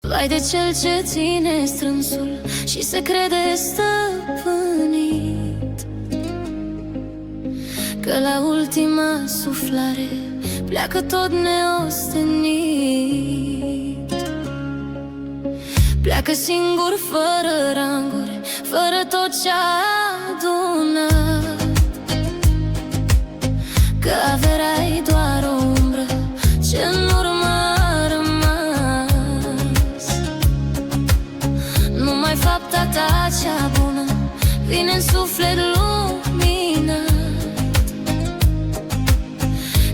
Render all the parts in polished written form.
Vai de cel ce ține strânsul și se crede stăpânit, că la ultima suflare pleacă tot neostenit. Pleacă singur, fără ranguri, fără tot ce-a adunat, că averea-i doar o umbră ce în urmă a rămas. Numai fapta ta cea bună vine în suflet luminat,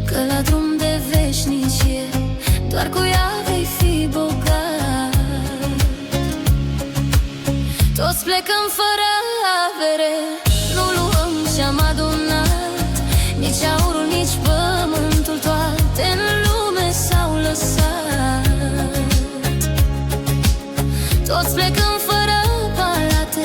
că la drum de veșnicie doar cu ea vei fi bogat. Toți plecăm fără avere, nu luăm ce-am adunat, nici aurul, nici pământul, toate în lume s-au lăsat. Toți plecăm fără palate,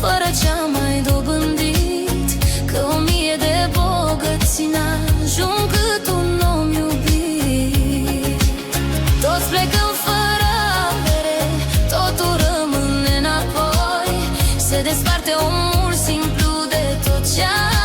fără ce-am mai dobândit, că 1000 de bogății n-ajung cât un om iubit. Toți plecăm fără avere, totul rămâne înapoi, se desparte omul simplu de tot ce-a